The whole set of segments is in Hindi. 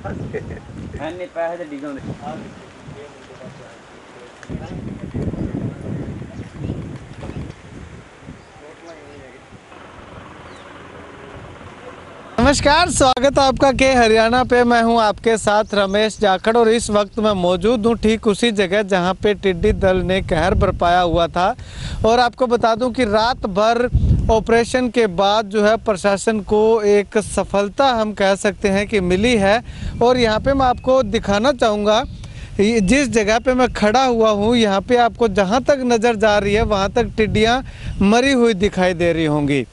नहीं पैसे डिगो नमस्कार, स्वागत है आपका के हरियाणा पे। मैं हूं आपके साथ रमेश जाखड़ और इस वक्त मैं मौजूद हूं ठीक उसी जगह जहां पे टिड्डी दल ने कहर बरपाया हुआ था। और आपको बता दूं कि रात भर ऑपरेशन के बाद जो है प्रशासन को एक सफलता हम कह सकते हैं कि मिली है। और यहां पे मैं आपको दिखाना चाहूँगा, जिस जगह पे मैं खड़ा हुआ हूँ यहाँ पे आपको जहाँ तक नज़र जा रही है वहाँ तक टिड्डियाँ मरी हुई दिखाई दे रही होंगी।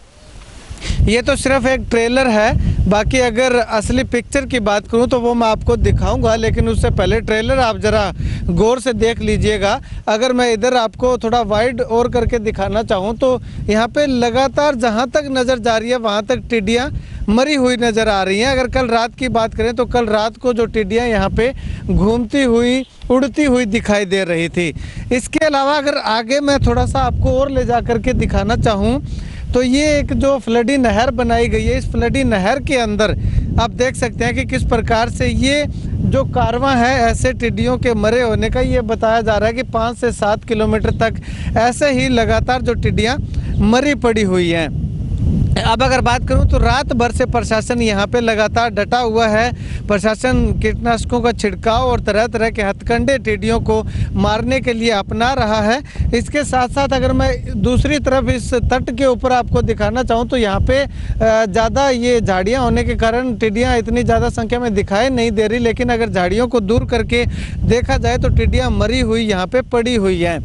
ये तो सिर्फ एक ट्रेलर है, बाकी अगर असली पिक्चर की बात करूं तो वो मैं आपको दिखाऊंगा, लेकिन उससे पहले ट्रेलर आप ज़रा गौर से देख लीजिएगा। अगर मैं इधर आपको थोड़ा वाइड और करके दिखाना चाहूं तो यहाँ पे लगातार जहां तक नज़र जा रही है वहां तक टिड्डियां मरी हुई नज़र आ रही हैं। अगर कल रात की बात करें तो कल रात को जो टिड्डियाँ यहाँ पे घूमती हुई उड़ती हुई दिखाई दे रही थी। इसके अलावा अगर आगे मैं थोड़ा सा आपको और ले जा करके दिखाना चाहूँ तो ये एक जो फ्लडी नहर बनाई गई है, इस फ्लडी नहर के अंदर आप देख सकते हैं कि किस प्रकार से ये जो कारवां है ऐसे टिड्डियों के मरे होने का ये बताया जा रहा है कि 5 से 7 किलोमीटर तक ऐसे ही लगातार जो टिड्डियाँ मरी पड़ी हुई हैं। अब अगर बात करूं तो रात भर से प्रशासन यहां पे लगातार डटा हुआ है। प्रशासन कीटनाशकों का छिड़काव और तरह तरह के हथकंडे टिड्डियों को मारने के लिए अपना रहा है। इसके साथ साथ अगर मैं दूसरी तरफ इस तट के ऊपर आपको दिखाना चाहूं तो यहाँ पे ज़्यादा ये झाड़ियाँ होने के कारण टिड्डियाँ इतनी ज़्यादा संख्या में दिखाई नहीं दे रही, लेकिन अगर झाड़ियों को दूर करके देखा जाए तो टिड्डियाँ मरी हुई यहाँ पे पड़ी हुई हैं।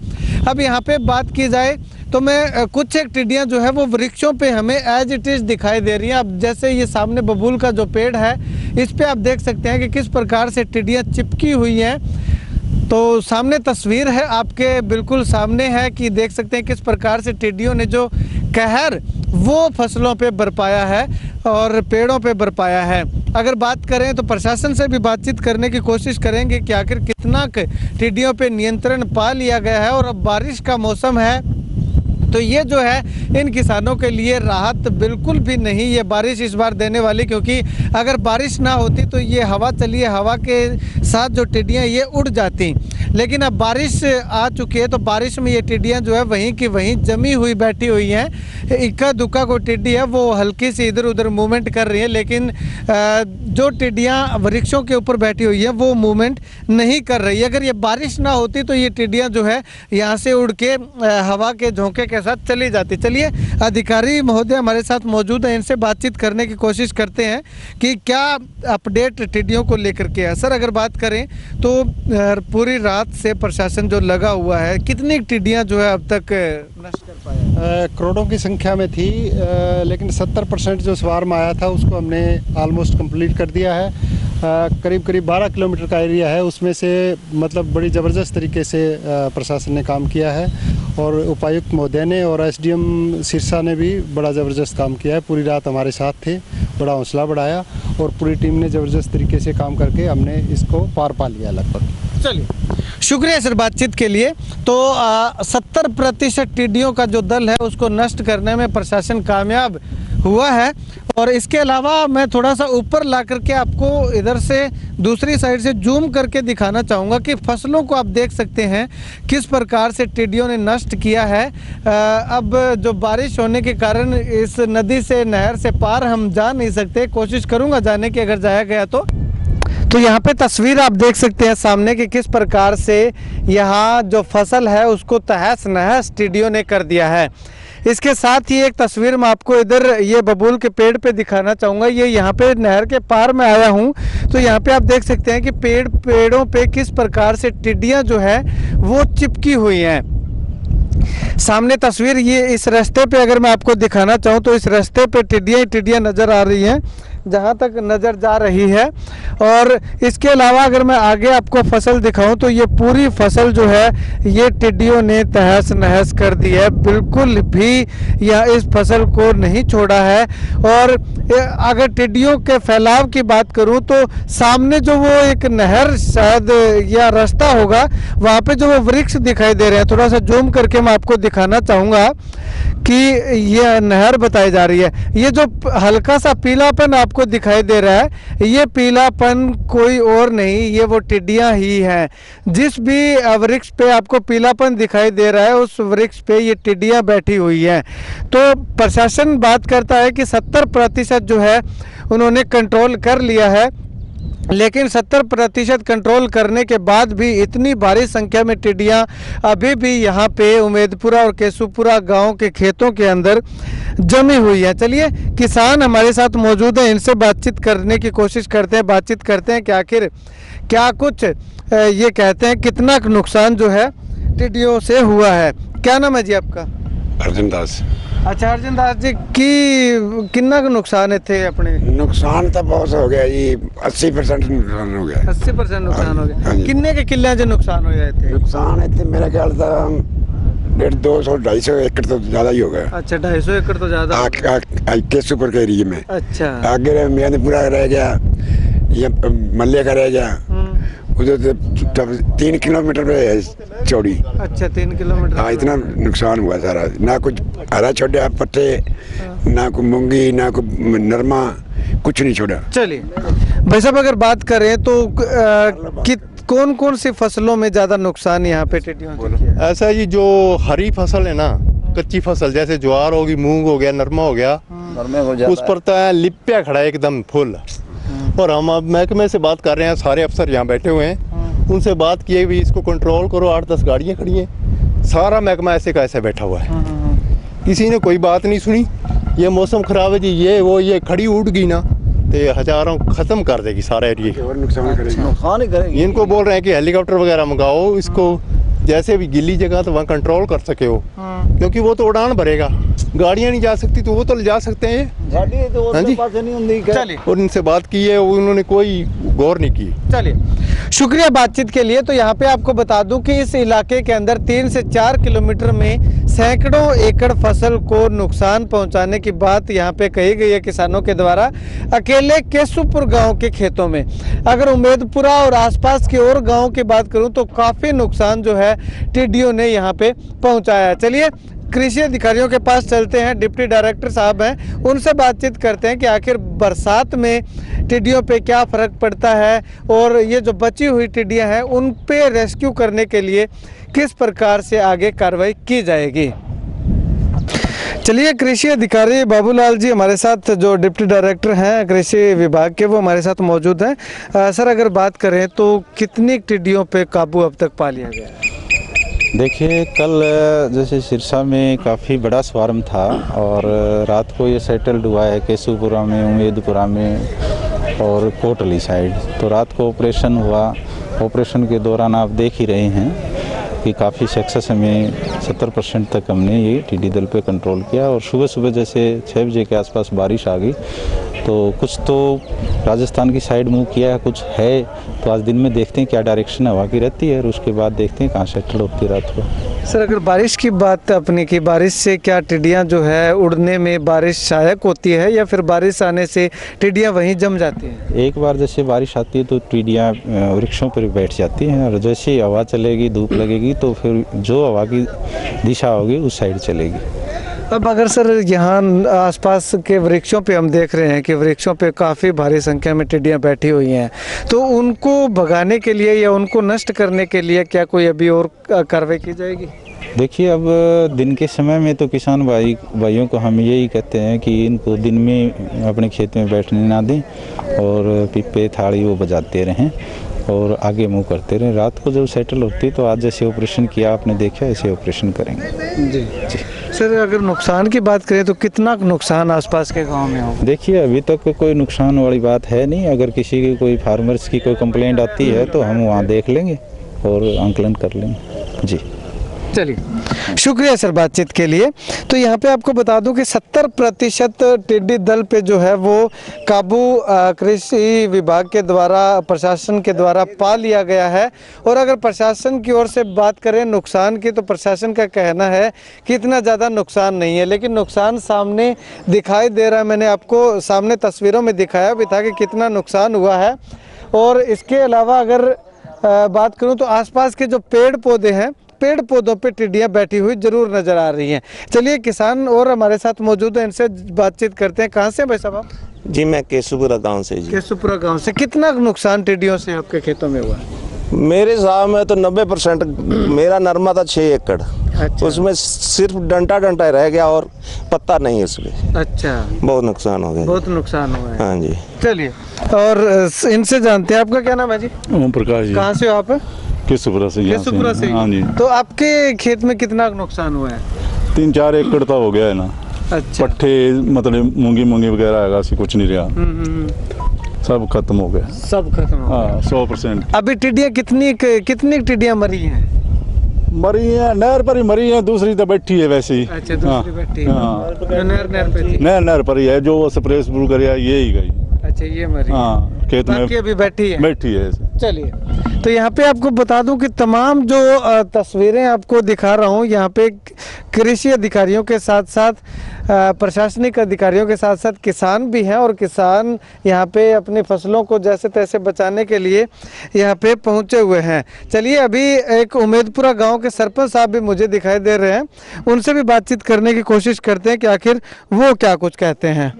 अब यहाँ पे बात की जाए तो मैं कुछ एक टिड्डियाँ जो है वो वृक्षों पे हमें एज इट इज़ दिखाई दे रही हैं। अब जैसे ये सामने बबूल का जो पेड़ है इस पे आप देख सकते हैं कि किस प्रकार से टिड्डियाँ चिपकी हुई हैं। तो सामने तस्वीर है आपके बिल्कुल सामने है कि देख सकते हैं किस प्रकार से टिड्डियों ने जो कहर वो फसलों पे बरपाया है और पेड़ों पे बरपाया है। अगर बात करें तो प्रशासन से भी बातचीत करने की कोशिश करेंगे कि आखिर कितना टिड्डियों पे नियंत्रण पा लिया गया है। और अब बारिश का मौसम है तो ये जो है इन किसानों के लिए राहत बिल्कुल भी नहीं ये बारिश इस बार देने वाली, क्योंकि अगर बारिश ना होती तो ये हवा चलिए हवा के साथ जो टिड्डियाँ ये उड़ जाती, लेकिन अब बारिश आ चुकी है तो बारिश में ये टिड्डियाँ जो है वहीं की वहीं जमी हुई बैठी हुई हैं। इक्का दुक्का को टिड्डी है वो हल्की सी इधर उधर मूवमेंट कर रही है, लेकिन जो टिड्डियाँ वृक्षों के ऊपर बैठी हुई हैं वो मूवमेंट नहीं कर रही है। अगर ये बारिश ना होती तो ये टिड्डियाँ जो है यहाँ से उड़ के हवा के झोंके के साथ चली जाती। चलिए अधिकारी महोदय हमारे साथ मौजूद हैं, इनसे बातचीत करने की कोशिश करते हैं कि क्या अपडेट टिड्डियों को लेकर के है। सर अगर बात करें तो पूरी रात से प्रशासन जो लगा हुआ है, कितनी टिड्डियां जो है अब तक नष्ट कर पाया? करोड़ों की संख्या में थी, लेकिन 70% जो स्वार्म आया था उसको हमने ऑलमोस्ट कंप्लीट कर दिया है। करीब करीब 12 किलोमीटर का एरिया है, उसमें से मतलब बड़ी ज़बरदस्त तरीके से प्रशासन ने काम किया है और उपायुक्त महोदय ने और एसडीएम सिरसा ने भी बड़ा ज़बरदस्त काम किया है। पूरी रात हमारे साथ थे, बड़ा हौसला बढ़ाया और पूरी टीम ने ज़बरदस्त तरीके से काम करके हमने इसको पार पा लिया लगभग। चलिए शुक्रिया सर बातचीत के लिए। तो 70% टिड्डियों का जो दल है उसको नष्ट करने में प्रशासन कामयाब हुआ है। और इसके अलावा मैं थोड़ा सा ऊपर ला करके आपको इधर से दूसरी साइड से जूम करके दिखाना चाहूँगा कि फसलों को आप देख सकते हैं किस प्रकार से टिड्डियों ने नष्ट किया है। अब जो बारिश होने के कारण इस नदी से नहर से पार हम जा नहीं सकते, कोशिश करूँगा जाने की अगर जाया गया तो यहाँ पे तस्वीर आप देख सकते हैं सामने कि किस प्रकार से यहाँ जो फसल है उसको तहस नहस टिड्डियों ने कर दिया है। इसके साथ ही एक तस्वीर मैं आपको इधर ये बबूल के पेड़ पे दिखाना चाहूँगा। ये यहाँ पे नहर के पार में आया हूँ तो यहाँ पे आप देख सकते हैं कि पेड़ों पे किस प्रकार से टिड्डियाँ जो है वो चिपकी हुई हैं। सामने तस्वीर ये इस रास्ते पे अगर मैं आपको दिखाना चाहूँ तो इस रास्ते पे टिड्डियाँ नज़र आ रही हैं जहाँ तक नज़र जा रही है। और इसके अलावा अगर मैं आगे आपको फसल दिखाऊं तो ये पूरी फसल जो है ये टिड्डियों ने तहस नहस कर दी है, बिल्कुल भी यह इस फसल को नहीं छोड़ा है। और अगर टिड्डियों के फैलाव की बात करूं तो सामने जो वो एक नहर शायद या रास्ता होगा वहाँ पे जो वो वृक्ष दिखाई दे रहे हैं, थोड़ा सा जूम करके मैं आपको दिखाना चाहूँगा कि यह नहर बताई जा रही है। ये जो हल्का सा पीलापन आप आपको दिखाई दे रहा है, ये पीलापन कोई और नहीं, ये वो टिड्डियां ही हैं। जिस भी वृक्ष पे आपको पीलापन दिखाई दे रहा है उस वृक्ष पे ये टिड्डियां बैठी हुई हैं। तो प्रशासन बात करता है कि 70% जो है उन्होंने कंट्रोल कर लिया है, लेकिन 70% कंट्रोल करने के बाद भी इतनी भारी संख्या में टिड्डियां अभी भी यहाँ पे उमेदपुरा और केशुपुरा गांव के खेतों के अंदर जमी हुई है। चलिए, किसान हमारे साथ मौजूद हैं, इनसे बातचीत करने की कोशिश करते हैं, बातचीत करते हैं कि आखिर क्या कुछ ये कहते हैं कितना नुकसान जो है टिड्डियों से हुआ है। क्या नाम है जी आपका? अर्जुन दास। अच्छा अर्जुन दास जी, की कितना का नुकसान है थे अपने? नुकसान तो बहुत हो गया जी, 80% नुकसान हो गया। 80% नुकसान हो गया। हाँ जी। किन्ने के किले जो नुकसान हो गए थे? नुकसान है मेरा ख्याल था 150-200-250 एकड़ तो ज्यादा ही हो गया। अच्छा 250 एकड़ तो ज्यादा। केशुपुर के एरिए में। अच्छा आगे मेहंदपुरा रह गया, ये मल्ले का रह गया, उधर 3 किलोमीटर पे चौड़ी। अच्छा 3 किलोमीटर। हाँ, इतना नुकसान हुआ सारा, ना कुछ हरा छोड़ा पत्ते, ना कोई मूंगी, ना कोई नरमा, कुछ नहीं छोड़ा। चलिए भाई साहब, अगर बात करें तो कौन कौन सी फसलों में ज्यादा नुकसान यहाँ पे टिड्डियों से किया? ऐसा जी, जो हरी फसल है ना, कच्ची फसल जैसे ज्वार होगी, मूंग हो गया, नरमा हो गया, उस पर तो लिप्या खड़ा है एकदम फुल। और हम अब महकमे से बात कर रहे हैं, सारे अफसर यहाँ बैठे हुए हैं, उनसे बात किए भी इसको कंट्रोल करो, 8-10 गाड़ियाँ खड़ी हैं, सारा महकमा ऐसे का ऐसे बैठा हुआ है, किसी ने कोई बात नहीं सुनी। ये मौसम खराब है जी, ये खड़ी उड़ गई ना तो हजारों खत्म कर देगी सारा एरिया, नुकसान करेगी। इनको बोल रहे हैं कि हेलीकॉप्टर वगैरह मंगाओ, इसको जैसे भी गिल्ली जगह तो वहाँ कंट्रोल कर सके हो, क्योंकि वो तो उड़ान भरेगा, गाड़ियाँ नहीं जा सकती तो वो तो ले जा सकते हैं। हाँ जी, चलिए, और इनसे बात की है, उन्होंने कोई गौर नहीं की। चलिए शुक्रिया बातचीत के लिए। तो यहाँ पे आपको बता दूं कि इस इलाके के अंदर 3 से 4 किलोमीटर में सैकड़ों एकड़ फसल को नुकसान पहुंचाने की बात यहाँ पे कही गई है किसानों के द्वारा, अकेले केशुपुर गांव के खेतों में। अगर उमेदपुरा और आसपास के और गांव की बात करूं तो काफ़ी नुकसान जो है टिड्डियों ने यहाँ पे पहुँचाया है। चलिए कृषि अधिकारियों के पास चलते हैं, डिप्टी डायरेक्टर साहब हैं, उनसे बातचीत करते हैं कि आखिर बरसात में टिड्डियों पे क्या फ़र्क पड़ता है और ये जो बची हुई टिड्डियां हैं उन पे रेस्क्यू करने के लिए किस प्रकार से आगे कार्रवाई की जाएगी। चलिए, कृषि अधिकारी बाबूलाल जी हमारे साथ, जो डिप्टी डायरेक्टर हैं कृषि विभाग के, वो हमारे साथ मौजूद हैं। सर, अगर बात करें तो कितनी टिड्डियों पे काबू अब तक पा लिया गया है? देखिए, कल जैसे सिरसा में काफ़ी बड़ा स्वार्म था और रात को ये सेटल्ड हुआ है केशुपुरा में, उमेदपुरा में और कोटली साइड। तो रात को ऑपरेशन हुआ, ऑपरेशन के दौरान आप देख ही रहे हैं कि काफ़ी सक्सेस हमें 70% तक हमने ये टिड्डी दल पे कंट्रोल किया। और सुबह सुबह जैसे 6 बजे के आसपास बारिश आ गई, तो कुछ तो राजस्थान की साइड मूव किया है, कुछ है, तो आज दिन में देखते हैं क्या डायरेक्शन हवा की रहती है और उसके बाद देखते हैं कहाँ सेटल होती है रात को। सर, अगर बारिश की बात अपनी की, बारिश से क्या टिड्डियाँ जो है उड़ने में बारिश सहायक होती है या फिर बारिश आने से टिड्डियाँ वहीं जम जाती हैं? एक बार जैसे बारिश आती है तो टिड्डियाँ वृक्षों पर बैठ जाती हैं और जैसे ही हवा चलेगी, धूप लगेगी, तो फिर जो हवा की दिशा होगी उस साइड चलेगी। अब अगर सर यहाँ आसपास के वृक्षों पे हम देख रहे हैं कि वृक्षों पे काफ़ी भारी संख्या में टिड्डियाँ बैठी हुई हैं, तो उनको भगाने के लिए या उनको नष्ट करने के लिए क्या कोई अभी और कार्रवाई की जाएगी? देखिए, अब दिन के समय में तो किसान भाइयों को हम यही कहते हैं कि इनको दिन में अपने खेत में बैठने ना दें और पिप्पे थाड़ी वो बजाते रहें और आगे मूव करते रहें। रात को जब सेटल होती है तो आज जैसे ऑपरेशन किया आपने देखा, ऐसे ऑपरेशन करेंगे। जी जी। सर, अगर नुकसान की बात करें तो कितना नुकसान आसपास के गांव में हो? देखिए, अभी तक कोई नुकसान वाली बात है नहीं। अगर किसी की कोई फार्मर्स की कोई कंप्लेंट आती है तो हम वहाँ देख लेंगे और आंकलन कर लेंगे। जी चलिए, शुक्रिया सर बातचीत के लिए। तो यहाँ पे आपको बता दूं कि 70% टिड्डी दल पे जो है वो काबू कृषि विभाग के द्वारा, प्रशासन के द्वारा पा लिया गया है। और अगर प्रशासन की ओर से बात करें नुकसान की, तो प्रशासन का कहना है कि इतना ज़्यादा नुकसान नहीं है, लेकिन नुकसान सामने दिखाई दे रहा है। मैंने आपको सामने तस्वीरों में दिखाया भी था कि कितना नुकसान हुआ है। और इसके अलावा अगर बात करूं तो आसपास के जो पेड़ पौधे हैं पेड़ पौधों पे टिड्डियां बैठी हुई जरूर नजर आ रही हैं। चलिए किसान और हमारे साथ मौजूद हैं, इनसे बातचीत करते हैं। कहाँ से भाई साहब आप? जी मैं केसूपुरा गांव से जी। केसूपुरा गांव से। कितना नुकसान टिड्डियों से आपके खेतों में हुआ? मेरे हिसाब में तो 90% मेरा नरमा था 6 एकड़। अच्छा। उसमें सिर्फ डंटा रह गया और पत्ता नहीं है उसमें। अच्छा, बहुत नुकसान हो गया। बहुत नुकसान हुआ है। हाँ जी। चलिए और इनसे जानते हैं, आपका क्या नाम है जी? ओम प्रकाश जी। कहाँ से हो आप? केसूपुरा से। केसूपुरा से। हाँ जी। तो आपके खेत में कितना नुकसान हुआ है? 3-4 एकड़ तो हो गया है ना। अच्छा। पट्टे मतलब मूंगी वगैरह है, ऐसी कुछ नहीं रहा। सब खत्म हो गया। सब खत्म हो गया। हाँ 100%। अभी टिड्डियाँ कितनी टिड्डियाँ मरी हैं? मरी है नहर पर ही मरी है, दूसरी तो बैठी है वैसे ही। अच्छा, दूसरी बैठी है। हाँ जो नहर पे थी। नहर पर ही है, जो स्प्रे स्प्रू कर ये ही गई। अच्छा, ये मरी। हाँ खेत में बाकी अभी बैठी है। बैठी है। चलिए, तो यहाँ पे आपको बता दूं कि तमाम जो तस्वीरें आपको दिखा रहा हूँ, यहाँ पे कृषि अधिकारियों के साथ साथ प्रशासनिक अधिकारियों के साथ साथ किसान भी हैं, और किसान यहाँ पे अपनी फसलों को जैसे तैसे बचाने के लिए यहाँ पे पहुँचे हुए हैं। चलिए, अभी एक उम्मेदपुरा गांव के सरपंच साहब भी मुझे दिखाई दे रहे हैं, उनसे भी बातचीत करने की कोशिश करते हैं कि आखिर वो क्या कुछ कहते हैं।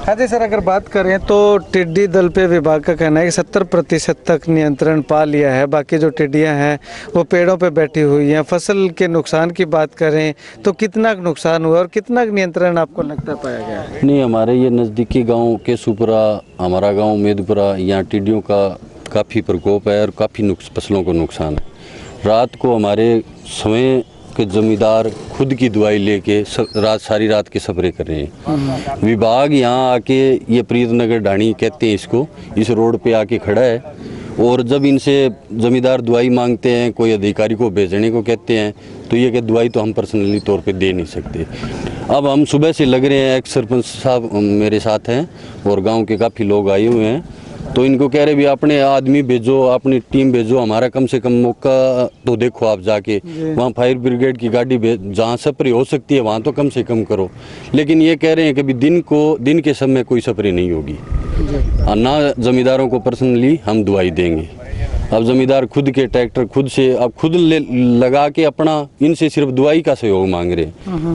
हाँ जी सर, अगर बात करें तो टिड्डी दल पे विभाग का कहना है कि 70% तक नियंत्रण पा लिया है। बाकी जो टिड्डियां हैं वो पेड़ों पे बैठी हुई हैं। फसल के नुकसान की बात करें तो कितना नुकसान हुआ और कितना नियंत्रण आपको लगता पाया गया है? नहीं, हमारे ये नज़दीकी गांव केसूपुरा, हमारा गांव उम्मेदपुरा, यहाँ टिड्डियों का काफ़ी प्रकोप है और काफ़ी फसलों को नुकसान है। रात को हमारे समय के जमींदार खुद की दवाई लेके सारी रात के स्प्रे कर रहे हैं। विभाग यहाँ आके, ये प्रीतनगर ढाणी कहते हैं इसको, इस रोड पे आके खड़ा है, और जब इनसे जमींदार दवाई मांगते हैं, कोई अधिकारी को भेजने को कहते हैं, तो ये कि दवाई तो हम पर्सनली तौर पे दे नहीं सकते। अब हम सुबह से लग रहे हैं, एक सरपंच साहब मेरे साथ हैं और गाँव के काफ़ी लोग आए हुए हैं, तो इनको कह रहे भी अपने आदमी भेजो, अपनी टीम भेजो, हमारा कम से कम मौका तो देखो आप जाके वहाँ फायर ब्रिगेड की गाड़ी जहाँ स्प्रे हो सकती है वहाँ तो कम से कम करो। लेकिन ये कह रहे हैं कि भी दिन के समय कोई स्प्रे नहीं होगी, ना जमींदारों को पर्सनली हम दवाई देंगे। अब जमींदार खुद के ट्रैक्टर खुद से अब खुद लगा के अपना इनसे सिर्फ दवाई का सहयोग मांग रहे,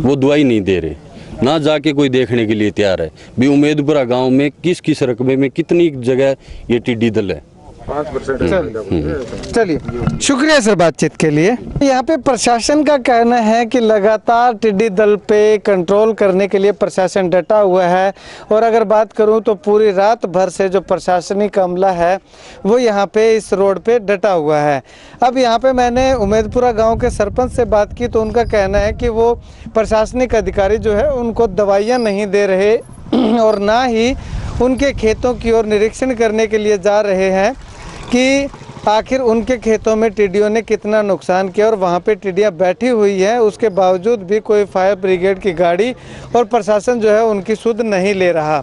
वो दवाई नहीं दे रहे, ना जाके कोई देखने के लिए तैयार है भी उम्मेदपुरा गांव में किस रकबे में कितनी जगह ये टिड्डी दल है। 5%। चलिए, शुक्रिया सर बातचीत के लिए। यहाँ पे प्रशासन का कहना है कि लगातार टिड्डी दल पे कंट्रोल करने के लिए प्रशासन डटा हुआ है, और अगर बात करूँ तो पूरी रात भर से जो प्रशासनिक अमला है वो यहाँ पे इस रोड पे डटा हुआ है। अब यहाँ पे मैंने उम्मेदपुरा गांव के सरपंच से बात की तो उनका कहना है कि वो प्रशासनिक अधिकारी जो है उनको दवाइयाँ नहीं दे रहे और ना ही उनके खेतों की ओर निरीक्षण करने के लिए जा रहे हैं कि आखिर उनके खेतों में टिड्डियों ने कितना नुकसान किया, और वहाँ पे टिड्डियाँ बैठी हुई हैं, उसके बावजूद भी कोई फायर ब्रिगेड की गाड़ी और प्रशासन जो है उनकी सुध नहीं ले रहा।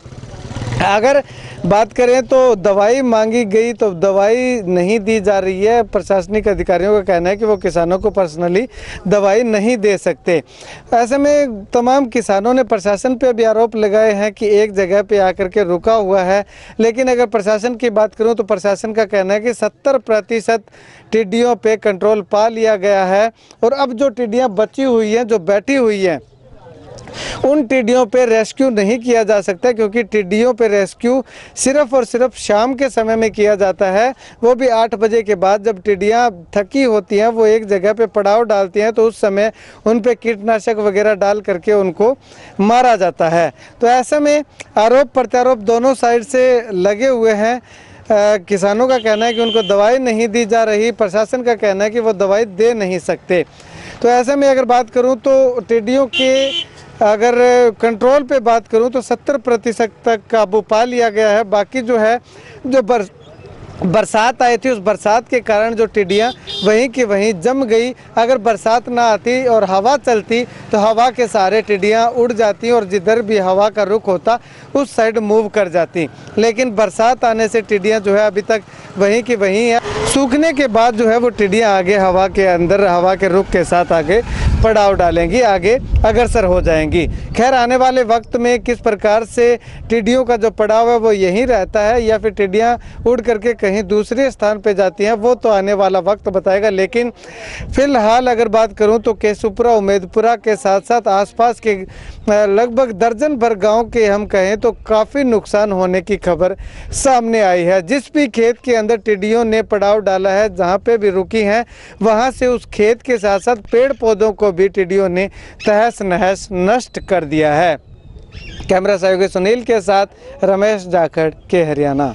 अगर बात करें तो दवाई मांगी गई तो दवाई नहीं दी जा रही है। प्रशासनिक अधिकारियों का कहना है कि वो किसानों को पर्सनली दवाई नहीं दे सकते। ऐसे में तमाम किसानों ने प्रशासन पे भी आरोप लगाए हैं कि एक जगह पे आकर के रुका हुआ है, लेकिन अगर प्रशासन की बात करूं तो प्रशासन का कहना है कि 70% टिड्डियों पे कंट्रोल पा लिया गया है, और अब जो टिड्डियाँ बची हुई हैं, जो बैठी हुई हैं, उन टिड्डियों पे रेस्क्यू नहीं किया जा सकता, क्योंकि टिड्डियों पे रेस्क्यू सिर्फ और सिर्फ शाम के समय में किया जाता है, वो भी 8 बजे के बाद। जब टिड्डियाँ थकी होती हैं, वो एक जगह पे पड़ाव डालती हैं, तो उस समय उन पे कीटनाशक वगैरह डाल करके उनको मारा जाता है। तो ऐसे में आरोप प्रत्यारोप दोनों साइड से लगे हुए हैं। किसानों का कहना है कि उनको दवाई नहीं दी जा रही, प्रशासन का कहना है कि वो दवाई दे नहीं सकते। तो ऐसे में अगर बात करूँ तो टिड्डियों के अगर कंट्रोल पे बात करूं तो 70% तक काबू पा लिया गया है। बाकी जो है, जो बरसात आई थी, उस बरसात के कारण जो टिड्डियां वहीं की वहीं जम गई। अगर बरसात ना आती और हवा चलती तो हवा के सहारे टिड्डियां उड़ जाती और जिधर भी हवा का रुख होता उस साइड मूव कर जाती। लेकिन बरसात आने से टिड्डियां जो है अभी तक वहीं की वहीं है। सूखने के बाद जो है वो टिड्डियां आगे हवा के अंदर, हवा के रुख के साथ आगे पड़ाव डालेंगी, आगे अग्रसर हो जाएंगी। खैर, आने वाले वक्त में किस प्रकार से टिड्डियों का जो पड़ाव है वो यहीं रहता है या फिर टिड्डियाँ उड़ करके कहीं दूसरे स्थान पे जाती हैं, वो तो आने वाला वक्त बताएगा। लेकिन फिलहाल अगर बात करूं तो केशुपुरा, उम्मेदपुरा के साथ साथ आसपास के लगभग दर्जन भर गांव के हम कहें तो काफ़ी नुकसान होने की खबर सामने आई है। जिस भी खेत के अंदर टिड्डियों ने पड़ाव डाला है, जहां पे भी रुकी हैं, वहां से उस खेत के साथ साथ पेड़ पौधों को भी टिड्डियों ने तहस नहस नष्ट कर दिया है। कैमरा सहयोगी सुनील के साथ रमेश जाखड़ के हरियाणा।